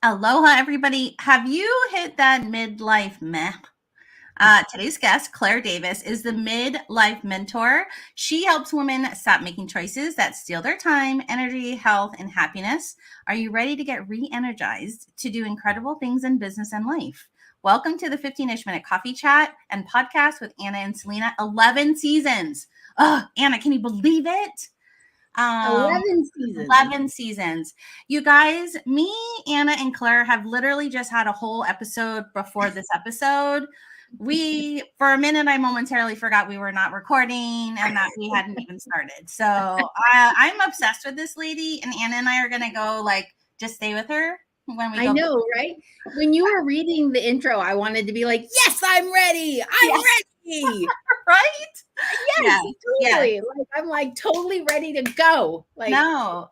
Aloha, everybody. Have you hit that midlife meh? Today's guest, Claire Davis, is the Midlife Mentor. She helps women stop making choices that steal their time, energy, health, and happiness. Are you ready to get re-energized to do incredible things in business and life? Welcome to the 15-ish minute coffee chat and podcast with Anna and Selena. 11 seasons. Oh, Anna, can you believe it? 11 seasons. 11 seasons. You guys, me, Anna, and Claire have literally just had a whole episode before this episode. For a minute, I momentarily forgot we were not recording and that we hadn't even started. So I'm obsessed with this lady, and Anna and I are going to go just stay with her when we go. I know, right? When you were reading the intro, I wanted to be like, yes, I'm ready. I'm ready. Right? Yes, totally. Yes. I'm totally ready to go. Because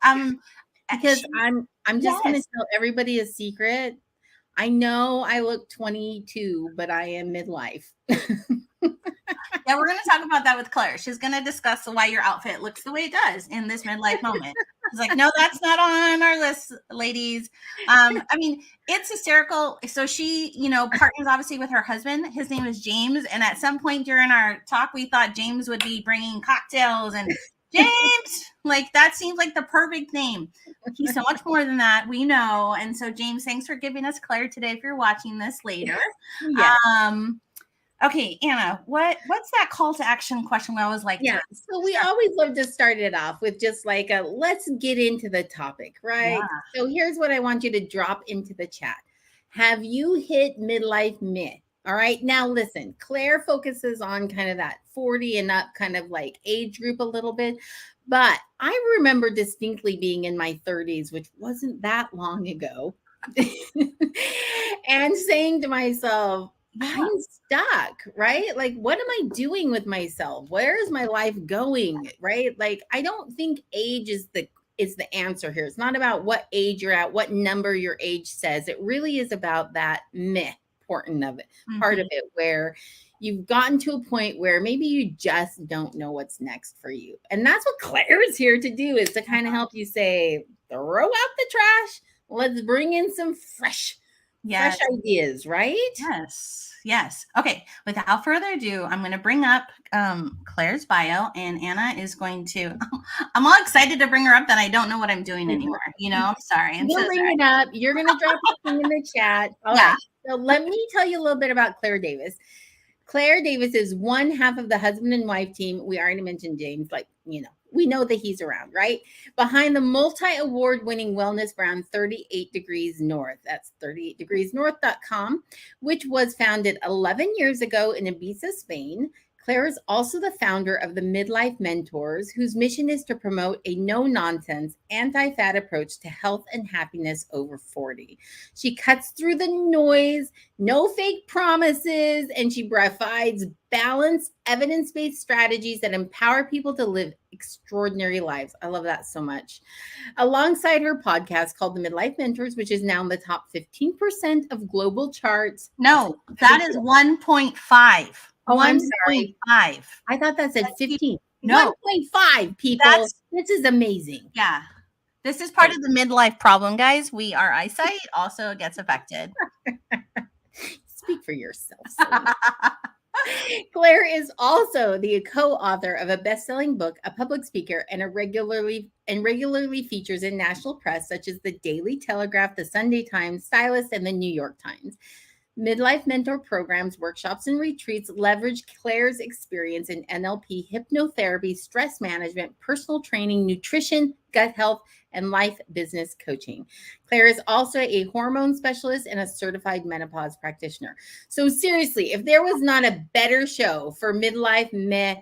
I'm just going to tell everybody a secret. I know I look 22, but I am midlife. Yeah, we're going to talk about that with Claire. She's going to discuss why your outfit looks the way it does in this midlife moment. She's like, no, that's not on our list, ladies. It's hysterical. So she, partners obviously with her husband. His name is James. And at some point during our talk, we thought James would be bringing cocktails and James, that seems like the perfect name. He's so much more than that. We know. And so James, thanks for giving us Claire today if you're watching this later. Yeah. Okay, Anna, what's that call to action question we always like? Yeah, so we always love to start it off with just let's get into the topic, right? Yeah. So here's what I want you to drop into the chat. Have you hit midlife meh? All right, now listen, Claire focuses on kind of that 40 and up kind of age group a little bit. But I remember distinctly being in my 30s, which wasn't that long ago, and saying to myself, I'm stuck, right? What am I doing with myself? Where is my life going, right? I don't think age is the answer here. It's not about what age you're at, what number your age says. It really is about that meh part of it, where you've gotten to a point where maybe you just don't know what's next for you. And that's what Claire is here to do, is to kind of help you say, throw out the trash. Let's bring in some fresh ideas, right? Yes. Okay. Without further ado, I'm going to bring up Claire's bio, and Anna is going to. I'm all excited to bring her up that I don't know what I'm doing anymore. I'm sorry. You'll bring it up. You're going to drop something in the chat. All right. So let me tell you a little bit about Claire Davis. Claire Davis is one half of the husband and wife team. We already mentioned James, we know that he's around, right? Behind the multi-award winning wellness brand 38 Degrees North. That's 38degreesnorth.com, which was founded 11 years ago in Ibiza, Spain. Claire is also the founder of the Midlife Mentors, whose mission is to promote a no-nonsense, anti-fat approach to health and happiness over 40. She cuts through the noise, no fake promises, and she provides balanced, evidence-based strategies that empower people to live extraordinary lives. I love that so much. Alongside her podcast called The Midlife Mentors, which is now in the top 15% of global charts. No, that is 1.5. Oh, I'm sorry. 1.5. I thought that said 15. No. 1.5 people. This is amazing. Yeah. This is part of the midlife problem, guys. Our eyesight also gets affected. Speak for yourself. Claire is also the co-author of a best-selling book, a public speaker, and regularly features in national press such as the Daily Telegraph, the Sunday Times, Stylist, and the New York Times. Midlife Mentor programs, workshops, and retreats leverage Claire's experience in NLP, hypnotherapy, stress management, personal training, nutrition, gut health, and life business coaching. Claire is also a hormone specialist and a certified menopause practitioner. So seriously, if there was not a better show for Midlife Meh,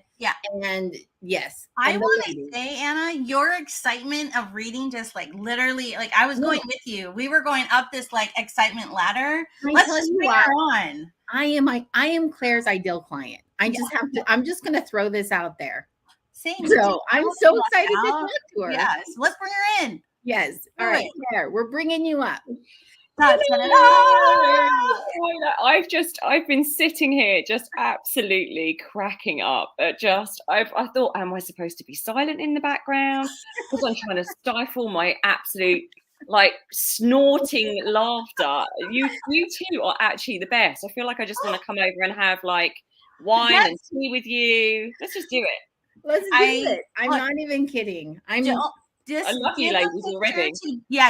and yes. I want to say, Anna, your excitement of reading just literally, I was going with you. We were going up this excitement ladder. Let's just bring her on. I am Claire's ideal client. I'm just going to throw this out there. Same. So I'm so excited to talk to her. Yes. Let's bring her in. Yes. All right, Claire, we're bringing you up. I've been sitting here just absolutely cracking up at I thought, am I supposed to be silent in the background? Because I'm trying to stifle my absolute like snorting laughter. You two are actually the best. I feel like I just want to come over and have like wine and tea with you. Let's just do it. Let's do it. I'm not even kidding. I love you ladies already.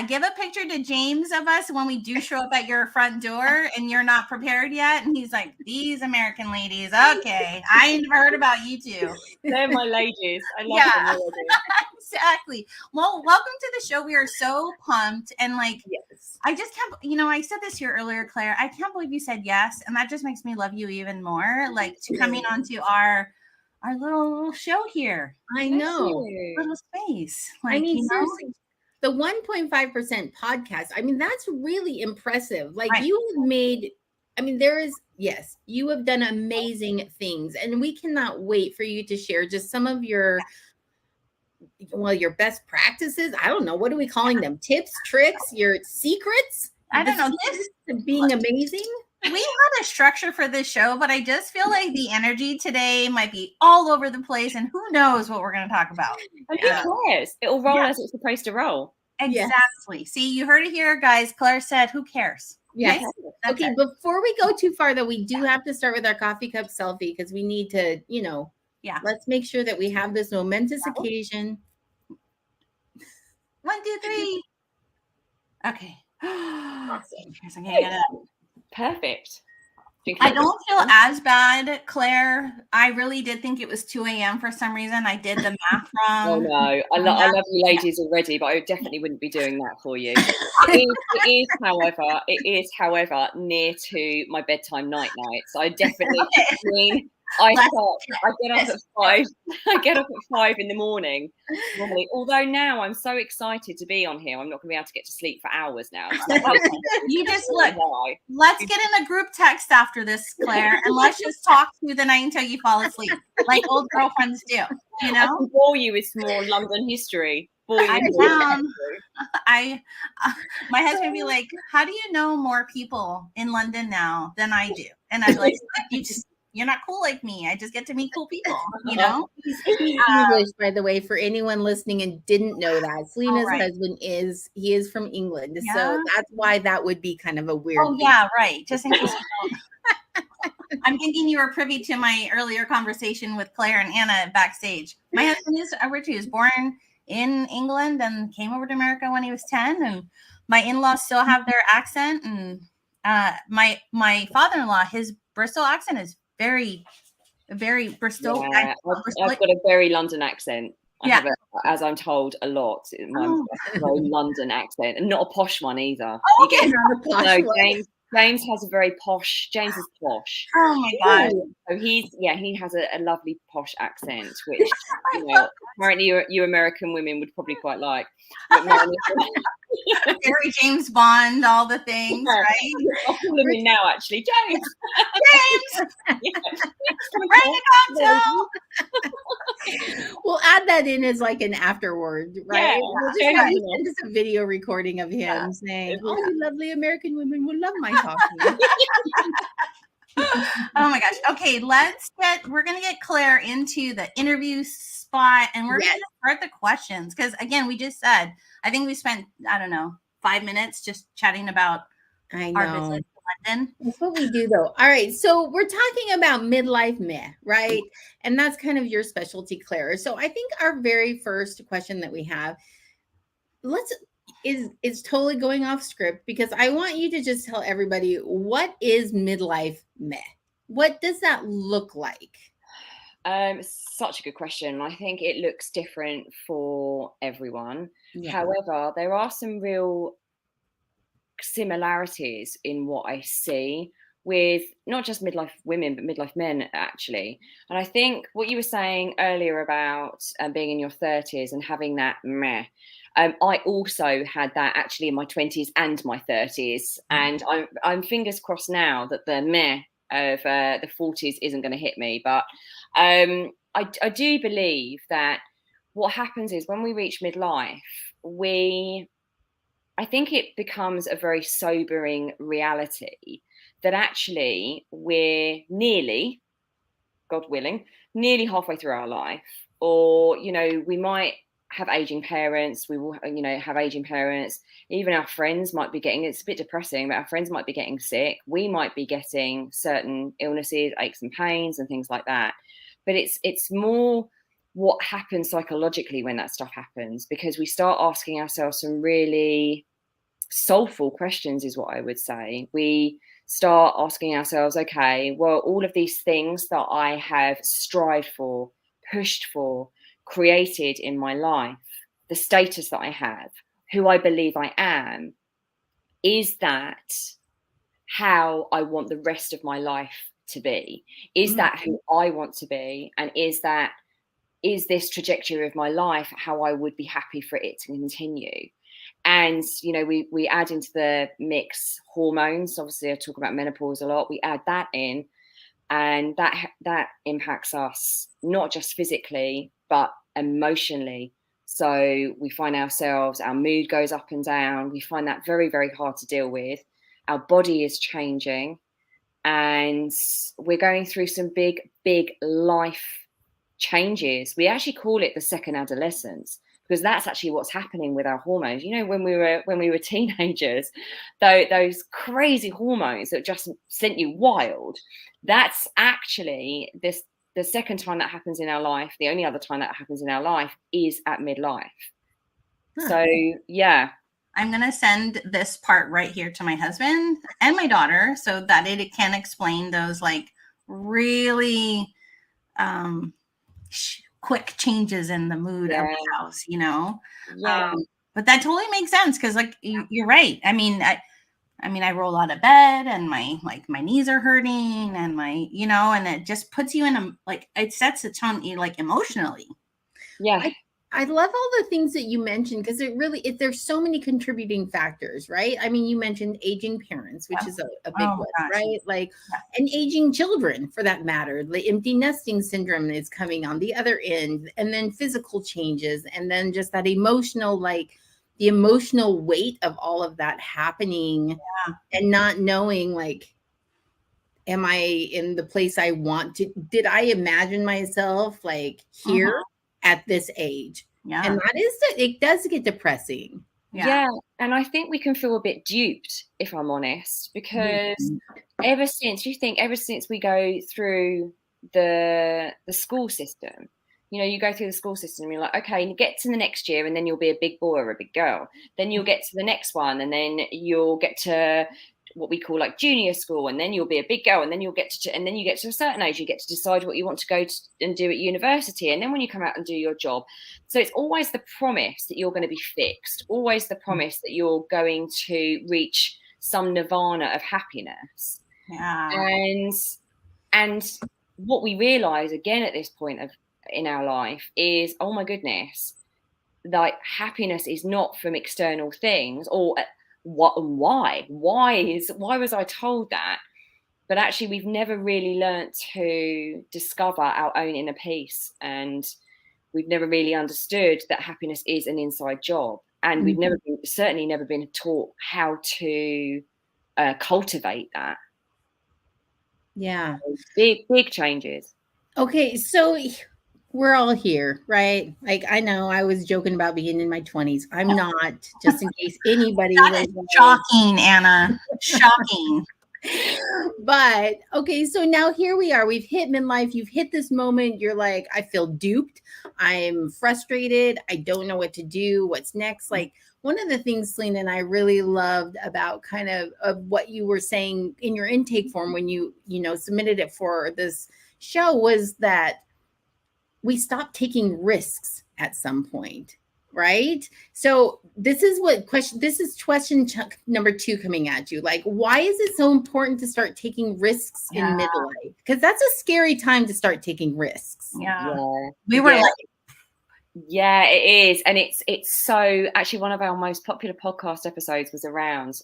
Give a picture to James of us when we do show up at your front door and you're not prepared yet. And he's like, these American ladies. Okay. I ain't heard about you two. They're my ladies. I love them already. Exactly. Well, welcome to the show. We are so pumped. And like, yes. I just can't, I said this here earlier, Claire, I can't believe you said yes. And that just makes me love you even more. Like to coming onto our little show here. I know. Little space. Like, I mean, seriously, the 1.5% podcast, I mean, that's really impressive. Like you have made, I mean, you have done amazing things, and we cannot wait for you to share just some of your best practices. I don't know. What are we calling them? Tips, tricks, your secrets? I don't know. This to being amazing. We had a structure for this show, but I just feel like the energy today might be all over the place, and who knows what we're going to talk about. And who cares? It'll roll as it's supposed to roll. Exactly. Yes. See, you heard it here, guys. Claire said, who cares? Yes. Okay, before we go too far, though, we do have to start with our coffee cup selfie because we need to, let's make sure that we have this momentous occasion. 1, 2, 3. Okay. Awesome. Perfect. I don't feel as bad, Claire. I really did think it was 2 a.m. for some reason. I did the math wrong. Oh no, I love you ladies already, but I definitely wouldn't be doing that for you. It is, however, near to my bedtime night. So I definitely I get up at 5. I get up at 5 in the morning normally. Although now I'm so excited to be on here, I'm not going to be able to get to sleep for hours now. You just look. Let's get in a group text after this, Claire, and let's just talk through the night until you fall asleep, like old girlfriends do. I can bore you with some more London history. My husband would be like, "How do you know more people in London now than I do?" And I'm like, You're not cool like me. I just get to meet cool people, He's English, by the way, for anyone listening and didn't know that. Selena's husband is from England. Yeah. So that's why that would be kind of a weird thing. Yeah, right. Just in case I'm thinking you were privy to my earlier conversation with Claire and Anna backstage. My husband is born in England and came over to America when he was 10. And my in-laws still have their accent. And my father-in-law, his Bristol accent is very, very Bristol. Yeah, I've got a very London accent. I have as I'm told, a lot. My very London accent, and not a posh one either. James has a very posh. James is posh. Oh my god! So he has a lovely posh accent, which apparently you American women would probably quite like. Very James Bond, all the things, right? I'll call him in now, actually. James! Bring a cocktail! We'll add that in as like an afterword, right? Yeah, we'll just send us a video recording of him saying, "Oh, you lovely American women will love my coffee." Oh my gosh. Okay, we're going to get Claire into the interview spot, and we're going to start the questions. Because again, we just said, I think we spent, 5 minutes just chatting about our visit to London. That's what we do though. All right. So we're talking about midlife meh, right? And that's kind of your specialty, Claire. So I think our very first question that we have, is totally going off script, because I want you to just tell everybody, what is midlife meh? What does that look like? Such a good question. I think it looks different for everyone. Yeah. However, there are some real similarities in what I see with not just midlife women, but midlife men, actually. And I think what you were saying earlier about being in your 30s and having that meh, I also had that actually in my 20s and my 30s. And I'm fingers crossed now that the meh of the 40s isn't going to hit me. But I do believe that what happens is when we reach midlife, I think it becomes a very sobering reality that actually we're nearly, God willing, nearly halfway through our life. Or, we might have aging parents. We will, have aging parents. Even our friends might be getting, it's a bit depressing, but our friends might be getting sick. We might be getting certain illnesses, aches and pains and things like that. But it's more what happens psychologically when that stuff happens, because we start asking ourselves some really soulful questions, is what I would say. We start asking ourselves, okay, well, all of these things that I have strived for, pushed for, created in my life, the status that I have, who I believe I am, is that how I want the rest of my life to be? Is that who I want to be? And is this trajectory of my life how I would be happy for it to continue? And, we add into the mix hormones. Obviously, I talk about menopause a lot. We add that in, and that impacts us not just physically, but emotionally. So we find ourselves, our mood goes up and down. We find that very, very hard to deal with. Our body is changing, and we're going through some big, big life changes. We actually call it the second adolescence, because that's actually what's happening with our hormones. When we were teenagers, those crazy hormones that just sent you wild, that's actually the second time that happens in our life. The only other time that happens in our life is at midlife. So yeah, I'm going to send this part right here to my husband and my daughter so that it can explain those like really quick changes in the mood of the house, but that totally makes sense, because like you're right. I mean, I roll out of bed and my knees are hurting, and and it just puts you in it sets a tone like emotionally. Yeah. I love all the things that you mentioned, because there's so many contributing factors, right? I mean, you mentioned aging parents, which is a big one, right? Like, and aging children, for that matter. The empty nesting syndrome is coming on the other end, and then physical changes, and then just that emotional, like the emotional weight of all of that happening, and not knowing, like, am I in the place I want to? Did I imagine myself like here at this age? And it does get depressing. Yeah. And I think we can feel a bit duped, if I'm honest, because ever since we go through the school system, you go through the school system and you're like, okay, and you get to the next year and then you'll be a big boy or a big girl. Then you'll get to the next one, and then you'll get to what we call like junior school, and then you'll be a big girl, and then you get to a certain age, you get to decide what you want to go and do at university, and then when you come out and do your job. So it's always the promise that you're going to be fixed, always the promise that you're going to reach some nirvana of happiness. And what we realize again at this point in our life is, oh my goodness, like happiness is not from external things, or why was I told that? But actually we've never really learned to discover our own inner peace, and we've never really understood that happiness is an inside job, and we've certainly never been taught how to cultivate that. Yeah. So big changes. Okay, so we're all here, right? Like, I know I was joking about being in my 20s. I'm not, just in case anybody was shocking, Anna. Shocking. But okay, so now here we are. We've hit midlife. You've hit this moment. You're like, I feel duped. I'm frustrated. I don't know what to do. What's next? Like, one of the things, Selena, and I really loved about kind of what you were saying in your intake form when you submitted it for this show, was that we stopped taking risks at some point, right? So this is question number 2 coming at you. Like, why is it so important to start taking risks in midlife? Because that's a scary time to start taking risks. We were like, yeah, it is. And it's so, actually one of our most popular podcast episodes was around,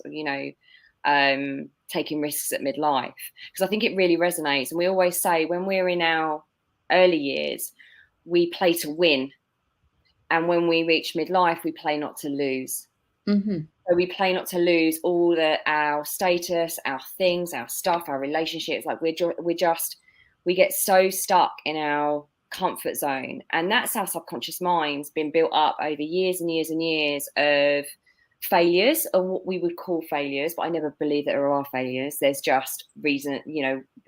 taking risks at midlife, because I think it really resonates. And we always say, when we're in our early years, we play to win, and when we reach midlife, we play not to lose. So we play not to lose all our status, our things, our stuff, our relationships. Like we get so stuck in our comfort zone. And that's our subconscious mind's been built up over years and years and years of failures, or what we would call failures, but I never believe that there are failures. There's just reason,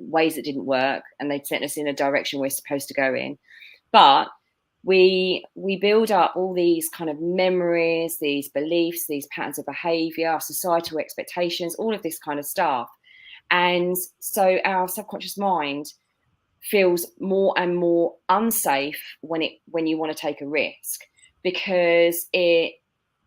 ways that didn't work, and they'd sent us in a direction we're supposed to go in. But we build up all these kind of memories, these beliefs, these patterns of behavior, societal expectations, all of this kind of stuff. And so our subconscious mind feels more and more unsafe when you want to take a risk, because it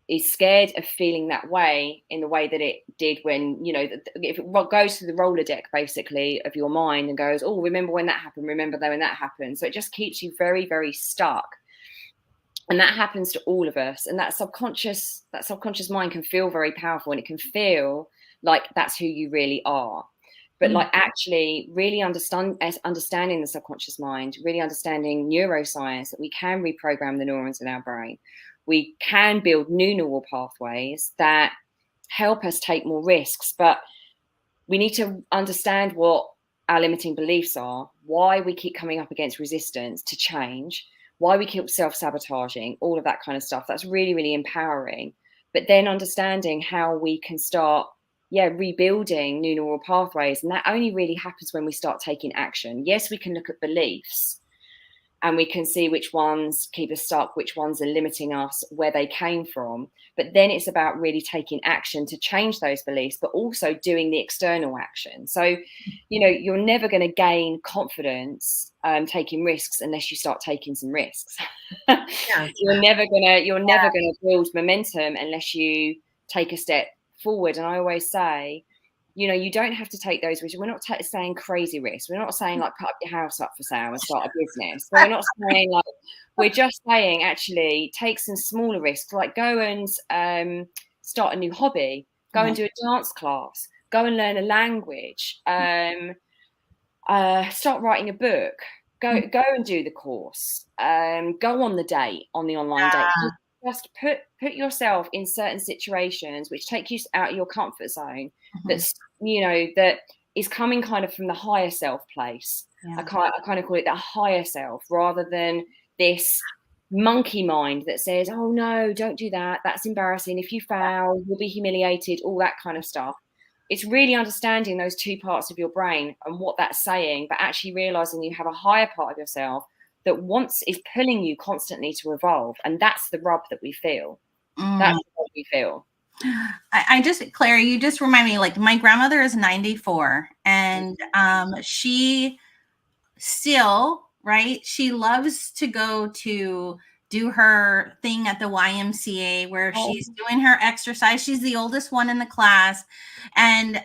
is scared of feeling that way in the way that it did when, if it goes to the roller deck basically of your mind and goes, oh, remember when that happened, remember when that happened. So it just keeps you very, very stuck. And that happens to all of us. And that subconscious mind can feel very powerful, and it can feel like that's who you really are. But like actually really understanding the subconscious mind, really understanding neuroscience, that we can reprogram the neurons in our brain. We can build new neural pathways that help us take more risks, but we need to understand what our limiting beliefs are, why we keep coming up against resistance to change, why we keep self-sabotaging, all of that kind of stuff. That's really, really empowering. But then understanding how we can start rebuilding new neural pathways. And that only really happens when we start taking action. Yes, we can look at beliefs and we can see which ones keep us stuck, which ones are limiting us, where they came from. But then it's about really taking action to change those beliefs, but also doing the external action. So, you're never going to gain confidence taking risks unless you start taking some risks. You're never gonna build momentum unless you take a step forward. And I always say, you don't have to take those risks. We're not saying crazy risks. We're not saying like put up your house up for sale and start a business. We're not saying like, we're just saying actually take some smaller risks, like go and start a new hobby, go and do a dance class, go and learn a language, start writing a book, go and do the course, go on the date, on the online date. Just put yourself in certain situations which take you out of your comfort zone. That's that is coming kind of from the higher self place. I kind of call it that higher self, rather than this monkey mind that says, oh no, don't do that, that's embarrassing, if you fail you'll be humiliated, all that kind of stuff. It's really understanding those two parts of your brain and what that's saying, but actually realizing you have a higher part of yourself that is pulling you constantly to evolve. And that's the rub that we feel. That's what we feel. Claire, you just remind me, like my grandmother is 94 and she still, right? She loves to go to do her thing at the YMCA where she's doing her exercise. She's the oldest one in the class. And,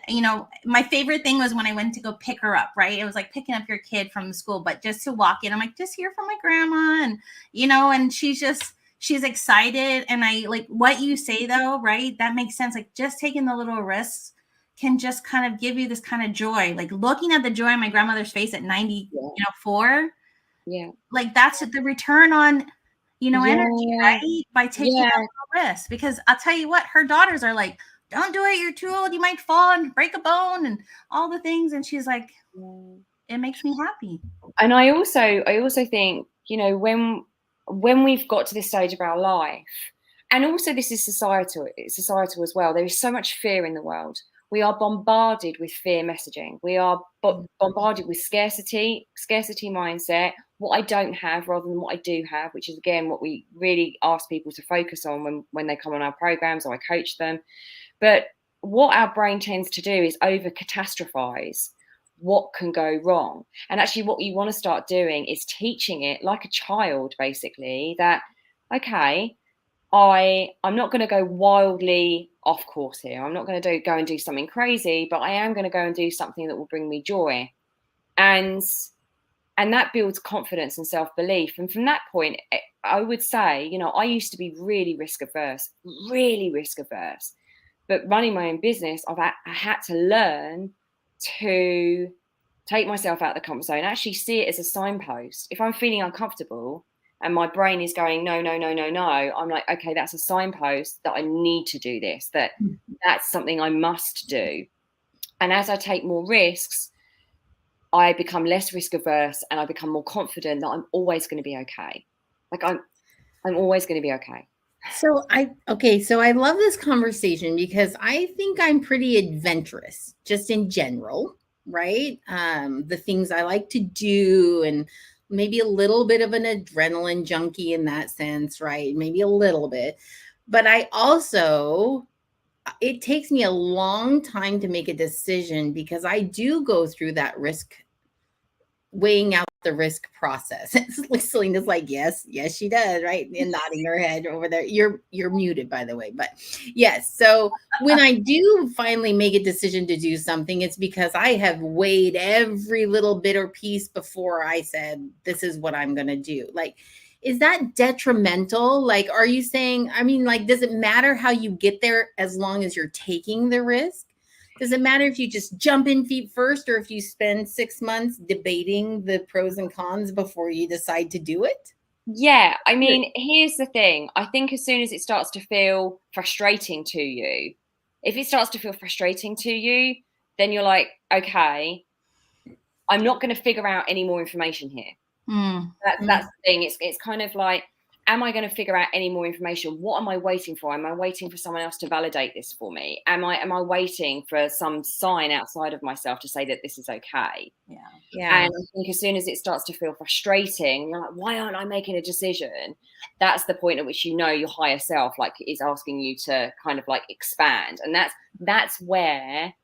my favorite thing was when I went to go pick her up, right? It was like picking up your kid from school, but just to walk in, I'm like, just here for my grandma. And, and she's excited. And I like what you say though, right? That makes sense. Like just taking the little risks can just kind of give you this kind of joy, like looking at the joy on my grandmother's face at 94. Yeah. Like that's the return on, energy, right? By taking that little risk. Because I'll tell you what, her daughters are like, don't do it. You're too old. You might fall and break a bone and all the things. And she's like, it makes me happy. And I also think, when we've got to this stage of our life, and also this is societal as well, there is so much fear in the world. We are bombarded with fear messaging. We are bombarded with scarcity mindset, what I don't have rather than what I do have, which is, again, what we really ask people to focus on when they come on our programs or I coach them. But what our brain tends to do is over-catastrophize what can go wrong. And actually what you want to start doing is teaching it like a child, basically, that, okay, I'm not going to go wildly off course here. I'm not going to go and do something crazy, but I am going to go and do something that will bring me joy. And that builds confidence and self-belief. And from that point, I would say, I used to be really risk averse. But running my own business, I had to learn to take myself out of the comfort zone, actually see it as a signpost. If I'm feeling uncomfortable, and my brain is going, no, I'm like, okay, that's a signpost that I need to do this, that's something I must do. And as I take more risks, I become less risk averse and I become more confident that I'm always going to be okay. Like I'm always going to be okay. So I love this conversation because I think I'm pretty adventurous just in general, right? The things I like to do, and maybe a little bit of an adrenaline junkie in that sense, right? Maybe a little bit. But I also, it takes me a long time to make a decision because I do go through that risk, weighing out the risk process. Selena's like, yes, she does, right? And nodding her head over there. You're muted, by the way, but yes. So when I do finally make a decision to do something, it's because I have weighed every little bit or piece before I said, this is what I'm going to do. Like, is that detrimental? Like, are you saying, I mean, like, does it matter how you get there as long as you're taking the risk? Does it matter if you just jump in feet first or if you spend 6 months debating the pros and cons before you decide to do it? Yeah, I mean, here's the thing. I think as soon as it starts to feel frustrating to you, if it starts to feel frustrating to you, then you're like, okay, I'm not going to figure out any more information here. That's the thing. It's kind of like, am I going to figure out any more information? What am I waiting for? Am I waiting for someone else to validate this for me? Am I waiting for some sign outside of myself to say that this is okay? Yeah. And I think as soon as it starts to feel frustrating, you're like, why aren't I making a decision? That's the point at which you know your higher self like is asking you to kind of like expand. And that's where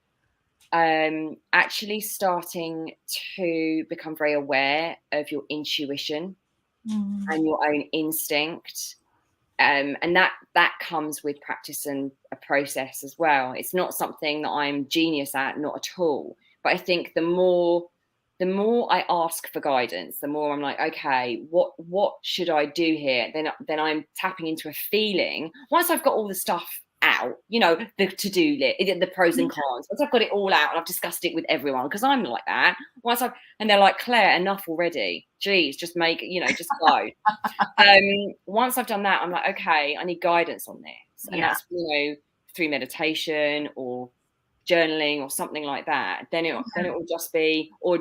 actually starting to become very aware of your intuition and your own instinct. And that comes with practice and a process as well. It's not something that I'm genius at, not at all. But I think the more I ask for guidance, the more I'm like, okay, what should I do here? Then I'm tapping into a feeling. Once I've got all the stuff out, the to-do list, the pros and cons. Once I've got it all out and I've discussed it with everyone, because I'm like that. And they're like, Claire, enough already. Geez, just make it, just go. Once I've done that, I'm like, okay, I need guidance on this. And that's, through meditation or journaling or something like that. Then it will just be, or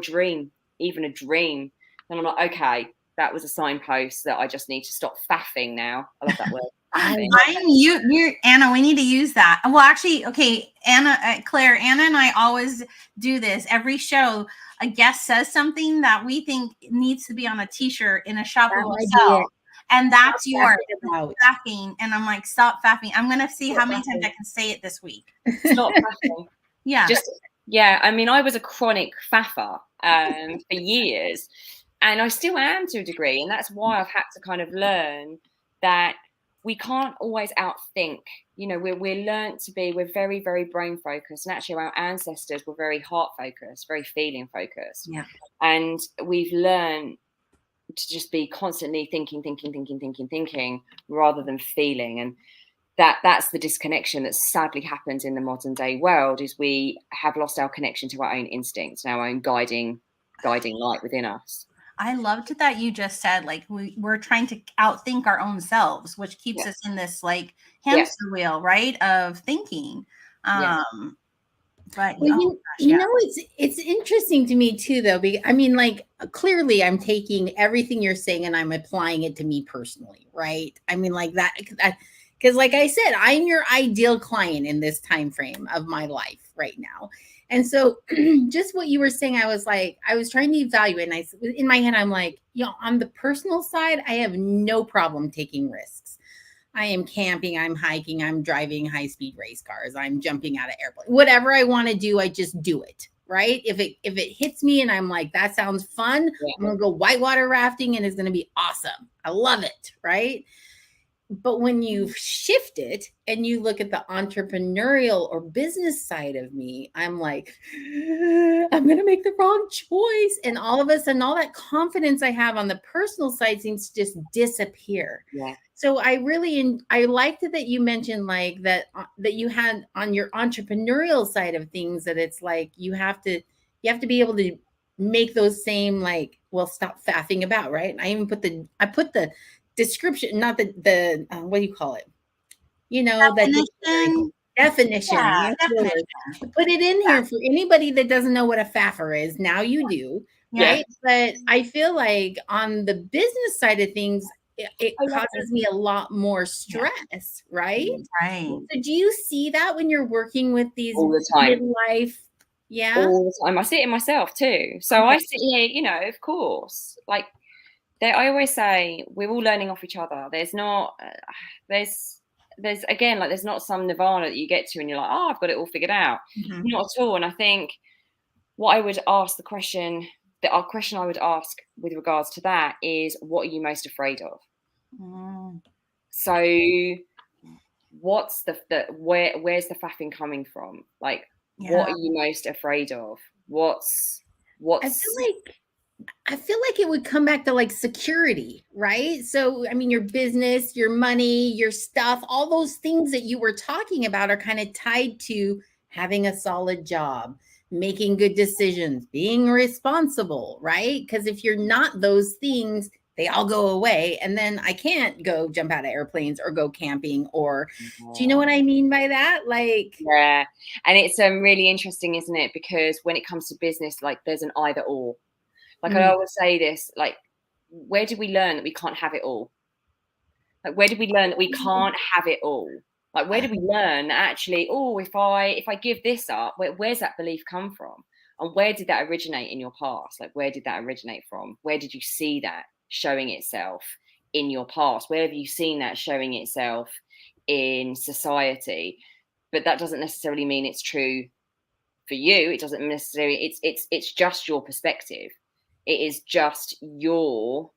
even a dream. Then I'm like, okay, that was a signpost that I just need to stop faffing now. I love that word. You're Anna. We need to use that. Well, actually, okay, Claire, Anna, and I always do this every show. A guest says something that we think needs to be on a T-shirt in a shop we will sell, and that's yours. Faffing, and I'm like, stop faffing. I'm gonna see how many times I can say it this week. Stop faffing. Yeah. I mean, I was a chronic faffer for years, and I still am to a degree, and that's why I've had to kind of learn that we can't always outthink. We're learned to be, we're very, very brain focused. And actually our ancestors were very heart focused, very feeling focused. Yeah. And we've learned to just be constantly thinking rather than feeling. And that's the disconnection that sadly happens in the modern day world, is we have lost our connection to our own instincts and our own guiding light within us. I loved that you just said, like, we're trying to outthink our own selves, which keeps us in this like hamster wheel, right, of thinking. But it's interesting to me too, though. I mean, like, clearly I'm taking everything you're saying and I'm applying it to me personally, right? I mean, like that, because like I said, I'm your ideal client in this time frame of my life right now. And so just what you were saying, I was trying to evaluate, and in my head, I'm like, on the personal side, I have no problem taking risks. I am camping, I'm hiking, I'm driving high-speed race cars, I'm jumping out of airplanes. Whatever I want to do, I just do it, right? If it hits me and I'm like, that sounds fun, I'm going to go whitewater rafting and it's going to be awesome. I love it, right? But when you shift it and you look at the entrepreneurial or business side of me, I'm like, I'm going to make the wrong choice. And all of a sudden, all that confidence I have on the personal side seems to just disappear. Yeah. So I liked it that you mentioned like that you had on your entrepreneurial side of things, that it's like, you have to be able to make those same, like, well, stop faffing about. Right. And I put the description, not the what do you call it? That Definition. Yeah, That's the definition. word. Put it in here for anybody that doesn't know what a faffer is. Now you do, right? But I feel like on the business side of things, it causes me a lot more stress, right? Right. So do you see that when you're working with these all the time? midlife? Yeah. All the time. I see it in myself too. So I sit here, you know, of course, like I always say, we're all learning off each other. There's not, there's again, like there's not some nirvana that you get to and you're like, oh, I've got it all figured out. Not at all. And I think what I would ask the question I would ask with regards to that is, what are you most afraid of? So what's where's the faffing coming from? Like, what are you most afraid of? What's I feel like it would come back to like security, right? So, I mean, your business, your money, your stuff, all those things that you were talking about are kind of tied to having a solid job, making good decisions, being responsible, right? Because if you're not those things, they all go away. And then I can't go jump out of airplanes or go camping or, do you know what I mean by that? Like, yeah. And it's really interesting, isn't it? Because when it comes to business, like there's an either or. Like I always say this, like, where did we learn that we can't have it all? Like, where did we learn that we can't have it all? Like, where did we learn that actually, oh, if I give this up, where's that belief come from? And where did that originate in your past? Like, where did that originate from? Where did you see that showing itself in your past? Where have you seen that showing itself in society? But that doesn't necessarily mean it's true for you. It doesn't necessarily, it's just your perspective. It is just your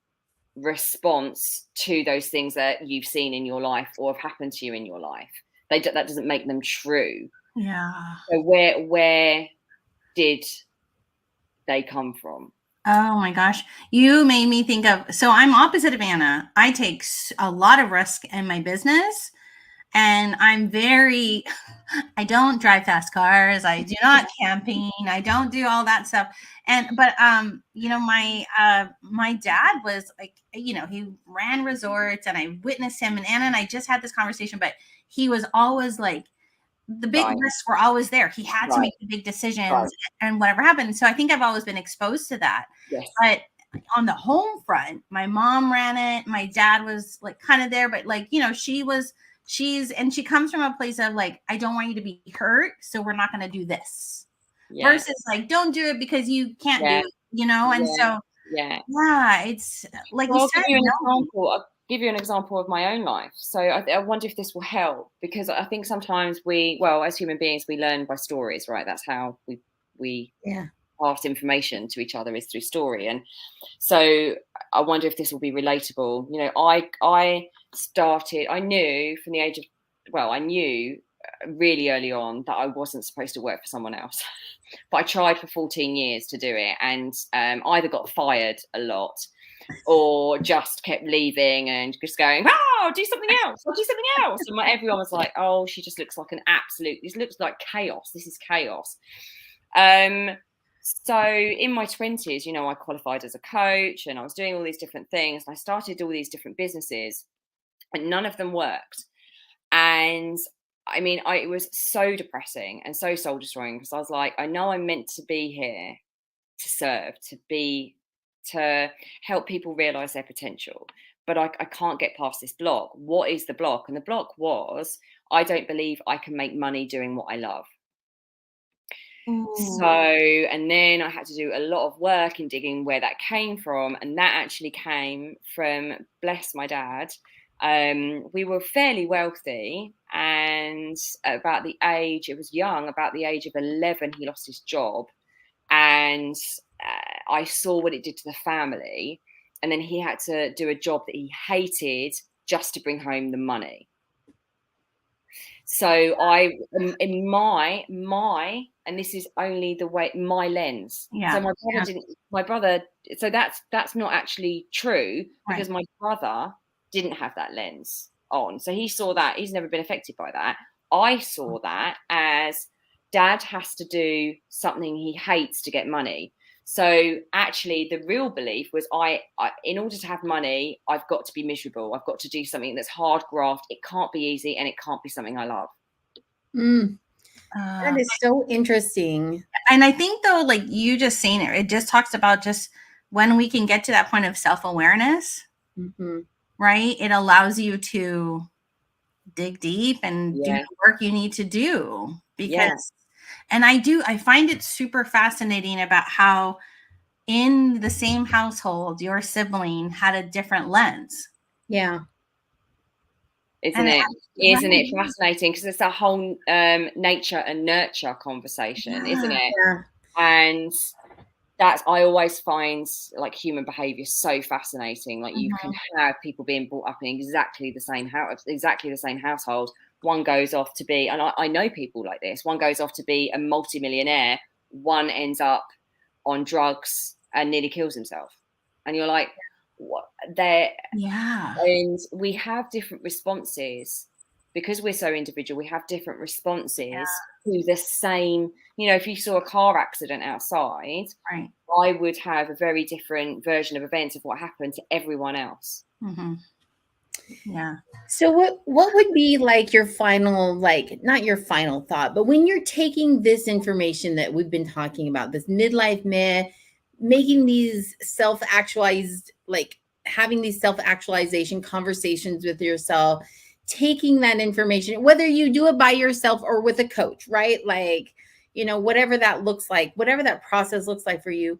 response to those things that you've seen in your life or have happened to you in your life. That doesn't make them true. Yeah. So where did they come from? Oh my gosh. You made me think of, so I'm opposite of Anna. I take a lot of risk in my business. And I don't drive fast cars. I do not camping. I don't do all that stuff. But you know, my dad was like, you know, he ran resorts and I witnessed him, and Anna and I just had this conversation, but he was always like, the big risks were always there. He had to make the big decisions and whatever happened. So I think I've always been exposed to that. Yes. But on the home front, my mom ran it. My dad was like kind of there, but like, you know, she comes from a place of like, I don't want you to be hurt, so we're not going to do this. Versus like, don't do it because you can't do it, you know? And so, it's like, well, I'll give you an example of my own life. So I wonder if this will help, because I think sometimes as human beings, we learn by stories, right? That's how we pass information to each other, is through story. And so I wonder if this will be relatable. You know, I knew from the age of, I knew really early on that I wasn't supposed to work for someone else. But I tried for 14 years to do it, and either got fired a lot or just kept leaving and just going, oh, do something else. I'll do something else. And everyone was like, oh, she just looks like this looks like chaos. This is chaos. So in my 20s, you know, I qualified as a coach and I was doing all these different things. And I started all these different businesses and none of them worked. And I mean, it was so depressing and so soul destroying, because I was like, I know I'm meant to be here to serve, to help people realize their potential, but I can't get past this block. What is the block? And the block was, I don't believe I can make money doing what I love. So, and then I had to do a lot of work in digging where that came from. And that actually came from, bless my dad. We were fairly wealthy, and about the age of 11, he lost his job. And I saw what it did to the family. And then he had to do a job that he hated just to bring home the money. So in my, and this is only the way, my lens. Yeah. So my brother, so that's not actually true, because my brother didn't have that lens on. So he saw that. He's never been affected by that. I saw that as, dad has to do something he hates to get money. So actually the real belief was, I in order to have money, I've got to be miserable. I've got to do something that's hard graft. It can't be easy, and it can't be something I love. That is so interesting. And I think though, like you just saying it just talks about just when we can get to that point of self-awareness, right? It allows you to dig deep and do the work you need to do because, and I find it super fascinating about how in the same household, your sibling had a different lens. Yeah. Isn't it fascinating? Because it's a whole nature and nurture conversation, isn't it? Yeah. And that's, I always find like human behavior so fascinating. Like you can have people being brought up in exactly the same household. One goes off to be, and I know people like this, one goes off to be a multimillionaire, one ends up on drugs and nearly kills himself. And you're like, what? And we have different responses because we're so individual. We have different responses to the same, you know, if you saw a car accident outside, I would have a very different version of events of what happened to everyone else. Yeah. So what would be like your final, like not your final thought, but when you're taking this information that we've been talking about, this midlife meh, making these self-actualized, like having these self-actualization conversations with yourself, taking that information, whether you do it by yourself or with a coach, right? Like, you know, whatever that looks like, whatever that process looks like for you,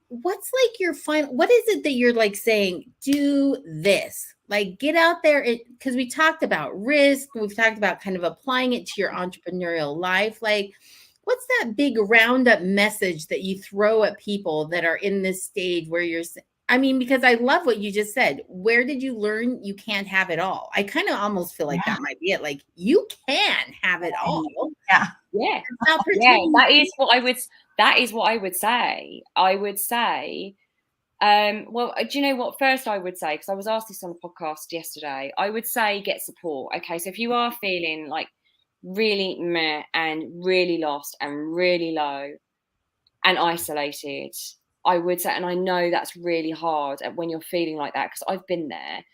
what's like your final, what is it that you're like saying, do this, like get out there, because we talked about risk, we've talked about kind of applying it to your entrepreneurial life, like what's that big roundup message that you throw at people that are in this stage where you're, I mean, because I love what you just said, where did you learn you can't have it all? I kind of almost feel like that might be it, like you can have it all. That is what I would say. I would say, well, do you know what? First, I would say, because I was asked this on a podcast yesterday, I would say get support. Okay, so if you are feeling like really meh and really lost and really low and isolated, I would say, and I know that's really hard when you're feeling like that, because I've been there.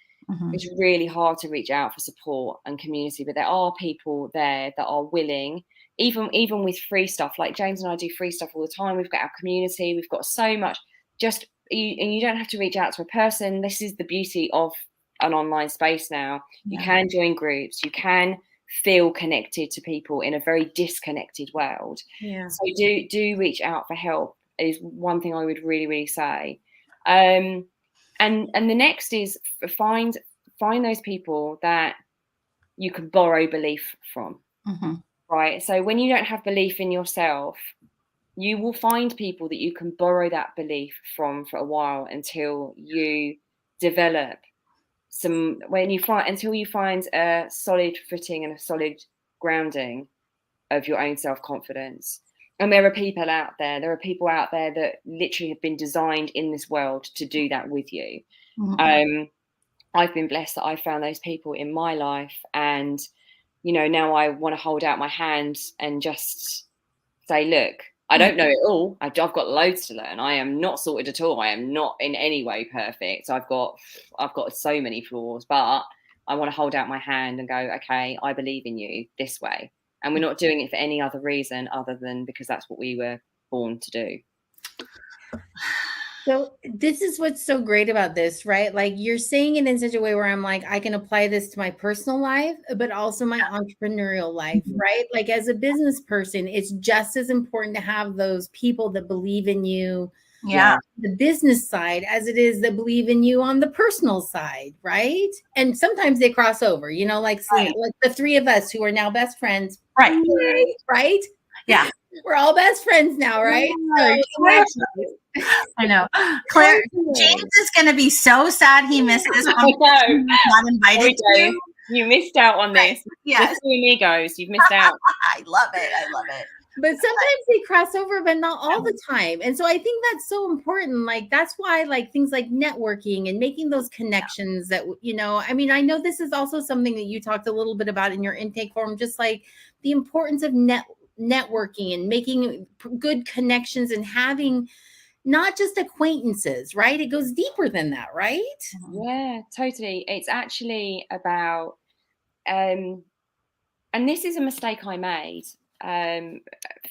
It's really hard to reach out for support and community, but there are people there that are willing, even with free stuff. Like James and I do free stuff all the time. We've got our community. We've got so much. And you don't have to reach out to a person. This is the beauty of an online space now. You can join groups. You can feel connected to people in a very disconnected world. So do reach out for help is one thing I would really, really say. And the next is find those people that you can borrow belief from, right? So when you don't have belief in yourself, you will find people that you can borrow that belief from for a while until you develop until you find a solid footing and a solid grounding of your own self-confidence. And there are people out there that literally have been designed in this world to do that with you. I've been blessed that I found those people in my life, and you know, now I want to hold out my hand and just say, look, I don't know it all. I've got loads to learn. I am not sorted at all. I am not in any way perfect. I've got so many flaws, but I want to hold out my hand and go, okay, I believe in you this way. And we're not doing it for any other reason other than because that's what we were born to do. So this is what's so great about this, right? Like you're saying it in such a way where I'm like, I can apply this to my personal life, but also my entrepreneurial life, right? Like as a business person, it's just as important to have those people that believe in you, the business side, as it is that believe in you on the personal side, right? And sometimes they cross over, you know, like Selena, like the three of us who are now best friends, right? Yeah. We're all best friends now, right? I know. Claire, James is going to be so sad he missed this one. Not invited to. You missed out on this. Yes. The amigos, you've missed out. I love it. But sometimes they cross over, but not all the time. And so I think that's so important. Like, that's why, like, things like networking and making those connections that, you know, I mean, I know this is also something that you talked a little bit about in your intake form, just like the importance of networking and making good connections and having not just acquaintances, right? It goes deeper than that, right? Yeah, totally. It's actually about and this is a mistake I made,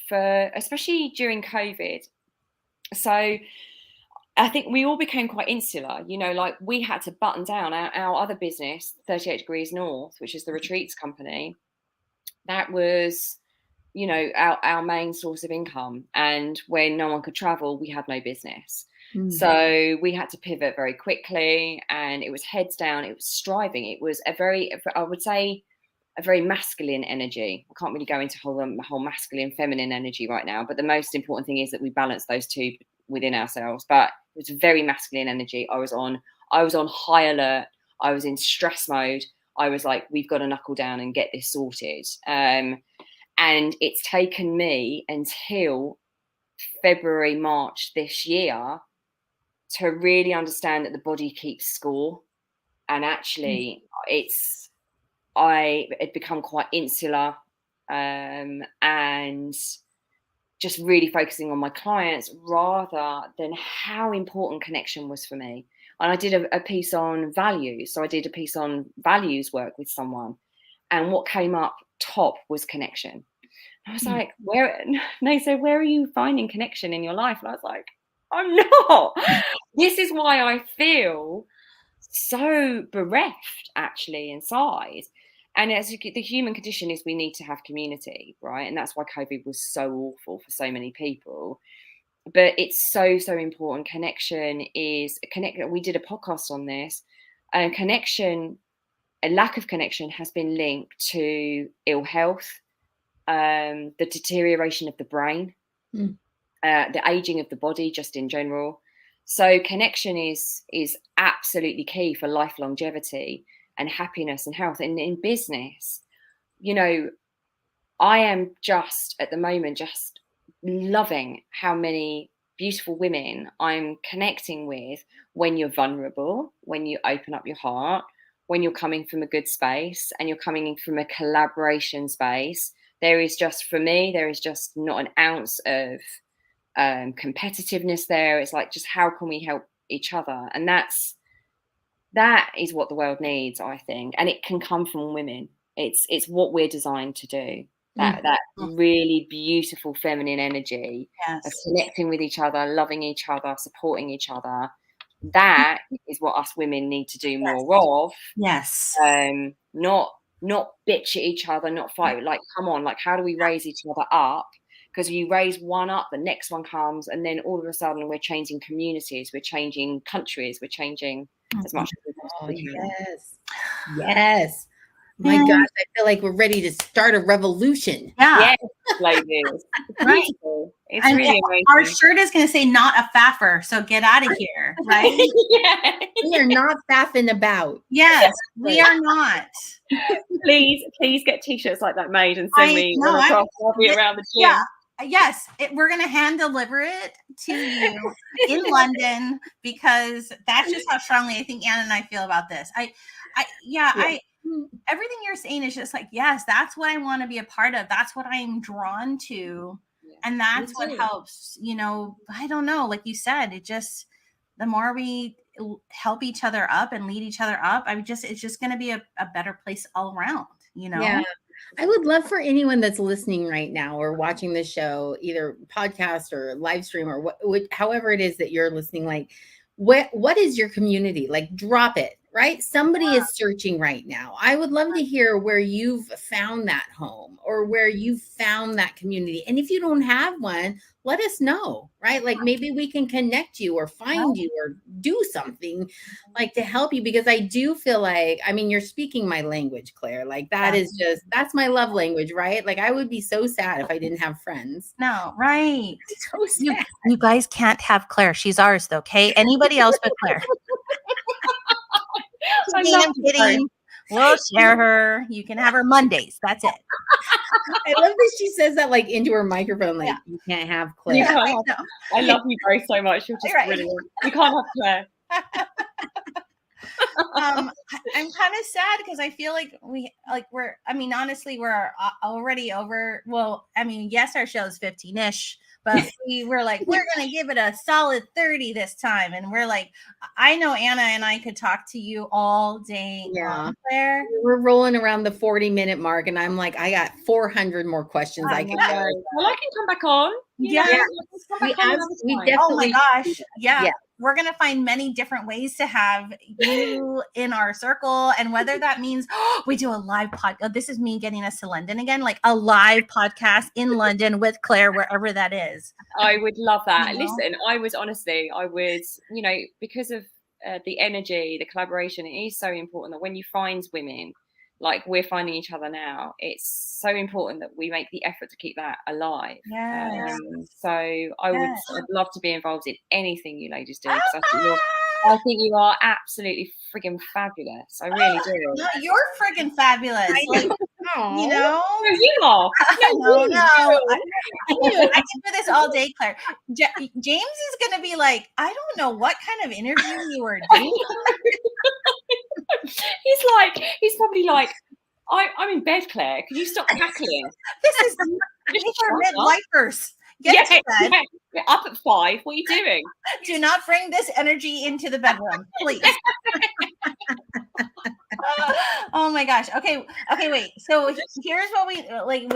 for especially during COVID. So I think we all became quite insular, like we had to button down our other business, 38 Degrees North, which is the retreats company. That was, our main source of income. And when no one could travel, we had no business. So we had to pivot very quickly, and it was heads down. It was striving. It was I would say, a very masculine energy. I can't really go into whole masculine, feminine energy right now, but the most important thing is that we balance those two within ourselves. But it was a very masculine energy. I was on high alert. I was in stress mode. I was like, we've got to knuckle down and get this sorted. And it's taken me until February, March this year to really understand that the body keeps score. And actually I had become quite insular, and just really focusing on my clients rather than how important connection was for me. And I did a piece on values. So I did a piece on values work with someone, and what came up top was connection. I was like, and they said, where are you finding connection in your life? And I was like, I'm not. This is why I feel so bereft actually inside. And the human condition is we need to have community, right? And that's why COVID was so awful for so many people. But it's so, so important. Connection is we did a podcast on this, and a lack of connection has been linked to ill health, the deterioration of the brain, the aging of the body just in general. So connection is absolutely key for life longevity and happiness and health. And in business, I am just at the moment just loving how many beautiful women I'm connecting with when you're vulnerable, when you open up your heart, when you're coming from a good space and you're coming from a collaboration space. There is just not an ounce of competitiveness there. It's like, just how can we help each other? And that is what the world needs, I think. And it can come from women. It's what we're designed to do. That really beautiful feminine energy of connecting with each other, loving each other, supporting each other. That is what us women need to do more of. Yes. Not bitch at each other, not fight. Like, come on, like, how do we raise each other up? Because you raise one up, the next one comes, and then all of a sudden we're changing communities, we're changing countries, we're changing as much as we possibly can. Yes. My gosh, I feel like we're ready to start a revolution. Yeah. Yes, ladies. Right. It's really amazing. Our shirt is going to say "not a faffer," so get out of here, right? Yeah. We are not faffing about. Yes, we are not. Please get t-shirts like that made and send me across. I'll be around the gym. Yeah. Yes, we're going to hand deliver it to you in London, because that's just how strongly I think Anna and I feel about this. Everything you're saying is just like, yes, that's what I want to be a part of. That's what I'm drawn to. Yeah, and that's what helps, I don't know, like you said, it just, the more we help each other up and lead each other up, it's just going to be a better place all around, Yeah. I would love for anyone that's listening right now or watching this show, either podcast or live stream or however it is that you're listening, like, what is your community? Like, drop it, right? Somebody is searching right now. I would love to hear where you've found that home or where you've found that community. And if you don't have one, let us know, right? Like, maybe we can connect you or find you or do something like to help you, because I do feel like, you're speaking my language, Claire. Like, that's my love language, right? Like, I would be so sad if I didn't have friends. No, right. So sad. You guys can't have Claire. She's ours, though, okay? Anybody else but Claire. I'm kidding. We'll share her. You can have her Mondays. That's it. I love that she says that like into her microphone, like, you can't have Claire. I love you both so much. You're just brilliant. You can't have Claire. I'm kind of sad because I feel like honestly, we're already over. Well, yes, our show is 15-ish, but we were like, we're going to give it a solid 30 this time. And we're like, I know Anna and I could talk to you all day long, Claire. We're rolling around the 40-minute mark, and I'm like, I got 400 more questions I can go. Well, I can come back on. We definitely. Oh my gosh. Yeah. We're going to find many different ways to have you in our circle. And whether that means we do a live podcast. This is me getting us to London again, like a live podcast in London with Claire, wherever that is. I would love that. Listen, I would, because of the energy, the collaboration, it is so important that when you find women, like we're finding each other now, it's so important that we make the effort to keep that alive. So I'd love to be involved in anything you ladies do, because I think you are absolutely friggin' fabulous. I really do. No, you're friggin' fabulous. Like, you know? No, you are. No. I can do this all day, Claire. James is going to be like, I don't know what kind of interview you were doing. He's probably like, I'm in bed, Claire. Can you stop cackling? This is for midlifers. Get to bed. You're up at 5. What are you doing? Do not bring this energy into the bedroom, please. Oh my gosh. Okay, wait. So here's what we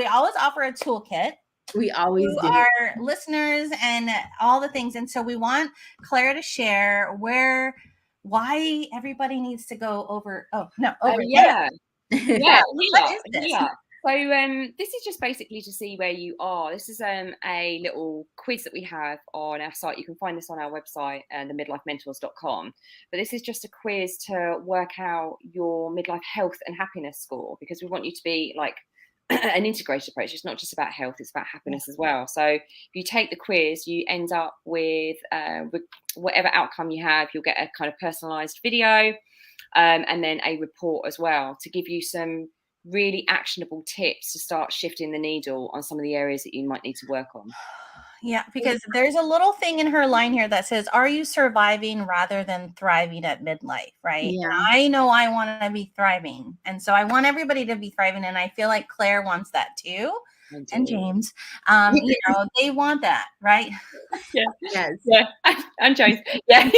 always offer a toolkit. We always do. Our listeners and all the things. And so we want Claire to share why everybody needs to go over. Oh, no. Over yeah. Yeah. What is this? Yeah. So this is just basically to see where you are. This is a little quiz that we have on our site. You can find this on our website, themidlifementors.com. But this is just a quiz to work out your midlife health and happiness score, because we want you to be like an integrated approach. It's not just about health, it's about happiness as well. So if you take the quiz, you end up with whatever outcome you have. You'll get a kind of personalized video and then a report as well, to give you some really actionable tips to start shifting the needle on some of the areas that you might need to work on. Yeah, because there's a little thing in her line here that says, are you surviving rather than thriving at midlife? Right. Yeah. And I know I want to be thriving. And so I want everybody to be thriving. And I feel like Claire wants that too. And James, they want that, right? Yeah. Yes. Yeah. And James. Yeah.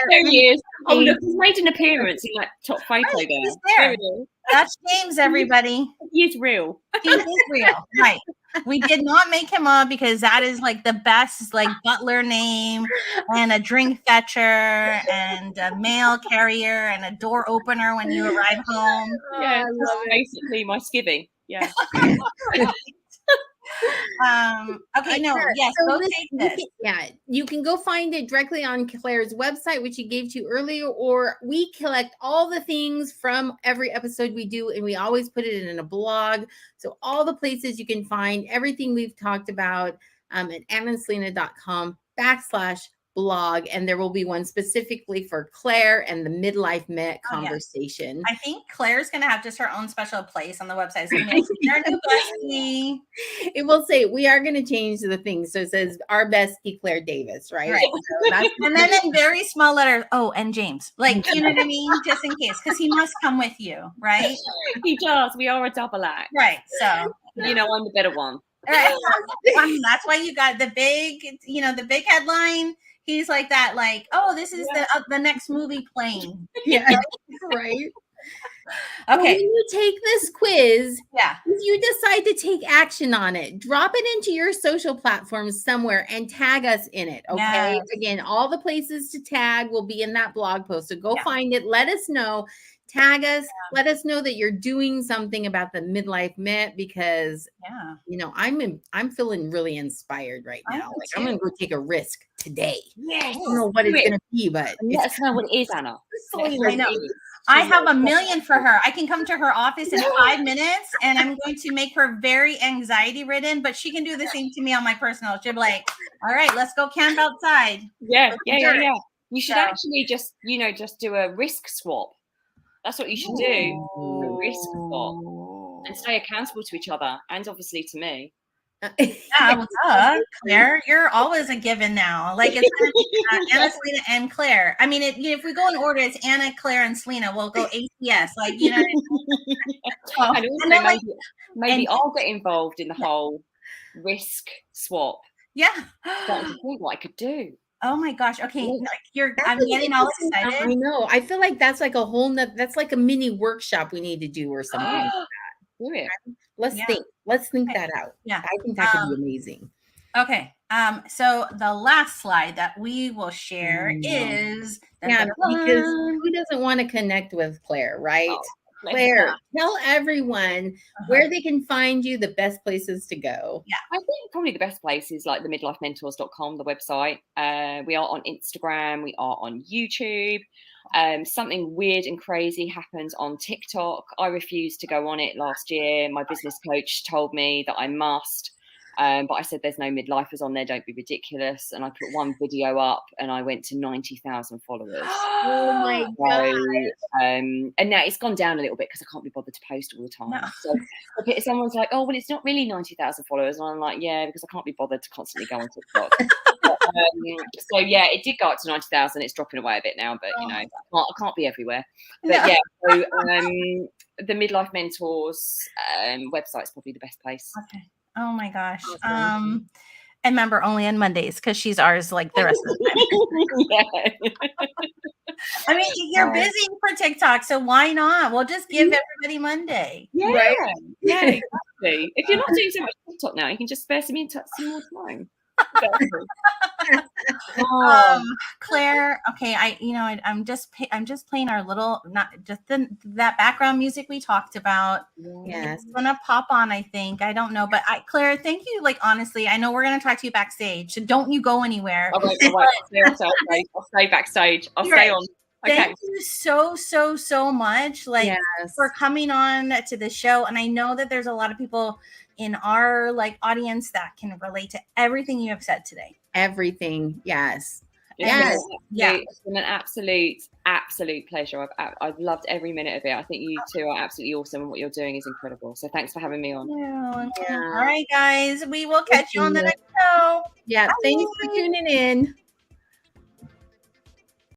There he is. Oh, look, he's made an appearance in that top photo there. He's there. That's James, everybody. He is real. He is real. Right. We did not make him up because that is like the best like butler name and a drink fetcher and a mail carrier and a door opener when you arrive home. Yeah, basically my skivvy. Yeah. Okay, no, yes, so go take this. You can go find it directly on Claire's website, which she gave to you earlier, or we collect all the things from every episode we do, and we always put it in a blog. So all the places you can find everything we've talked about at annaandselena.com/blog, and there will be one specifically for Claire and the Midlife Meh conversation. I think Claire's going to have just her own special place on the website. So their new bestie. It will say, we are going to change the thing. So it says, our bestie, Claire Davis, right? So and then in very small letters, and James. Like, you know what I mean? Just in case, because he must come with you, right? He does. We are a double act. Right. So, I'm the better one. Right. I mean, that's why you got the big, the big headline. He's like that, like, this is the next movie playing. Yeah, right. Okay. When you take this quiz, if you decide to take action on it, drop it into your social platforms somewhere and tag us in it. Okay. Yes. Again, all the places to tag will be in that blog post. So go find it. Let us know. Tag us. Let us know that you're doing something about the Midlife Meh, because I'm feeling really inspired right now. Like, I'm gonna go take a risk today. Yes. I don't know what it's gonna be, but let us know what it is, Anna. I know. I have $1 million for her. I can come to her office in 5 minutes, and I'm going to make her very anxiety ridden, but she can do the same to me on my personal. She'll be like, all right, let's go camp outside. Yeah. You should actually just do a risk swap. That's what you should do. A risk swap. And stay accountable to each other, and obviously to me. Claire, you're always a given now. Like, it's Anna, Selena, and Claire. I mean, if we go in order, it's Anna, Claire, and Selena. We'll go ACS. Like, and also maybe I'll get involved in the whole risk swap. Yeah. Starting to think what I could do. Oh my gosh. Okay. Yes. I'm getting all excited. I know. I feel like that's like a whole that's like a mini workshop we need to do or something like that. Do it. Let's think that out. Yeah. I think that could be amazing. Okay. So the last slide that we will share is because who doesn't want to connect with Claire, right? Oh, Claire, tell everyone where they can find you, the best places to go. Yeah. I think probably the best place is like the midlifementors.com, the website. We are on Instagram, we are on YouTube. Something weird and crazy happens on TikTok. I refused to go on it last year. My business coach told me that I must. But I said, there's no midlifers on there, don't be ridiculous. And I put one video up and I went to 90,000 followers. Oh my God. And now it's gone down a little bit because I can't be bothered to post all the time. No. So someone's like, oh, well, it's not really 90,000 followers. And I'm like, yeah, because I can't be bothered to constantly go on TikTok. So yeah, it did go up to 90,000. It's dropping away a bit now, but you know, I can't be everywhere. But yeah, so the Midlife Mentors website is probably the best place. Okay. Oh my gosh. Awesome. And remember, only on Mondays, because she's ours like the rest of the time. Yeah. I mean, you're busy for TikTok, so why not? We'll just give everybody Monday. Yeah. Right? Yeah, exactly. If you're not doing so much TikTok now, you can just spare some more time. Claire, okay, I'm just playing our little, not just that background music we talked about. Yes, it's gonna pop on, I think. I don't know, but Claire, thank you. Like, honestly, I know we're gonna talk to you backstage, so don't you go anywhere. I'll stay backstage. I'll stay on. Okay. Thank you so much, like, for coming on to the show. And I know that there's a lot of people in our audience that can relate to everything you have said today. Everything, yes. It's been an absolute pleasure. I've loved every minute of it. I think you two are absolutely awesome, and what you're doing is incredible. So thanks for having me on. Yeah. All right, guys, we will catch you on the next show. Yeah, thanks for tuning in.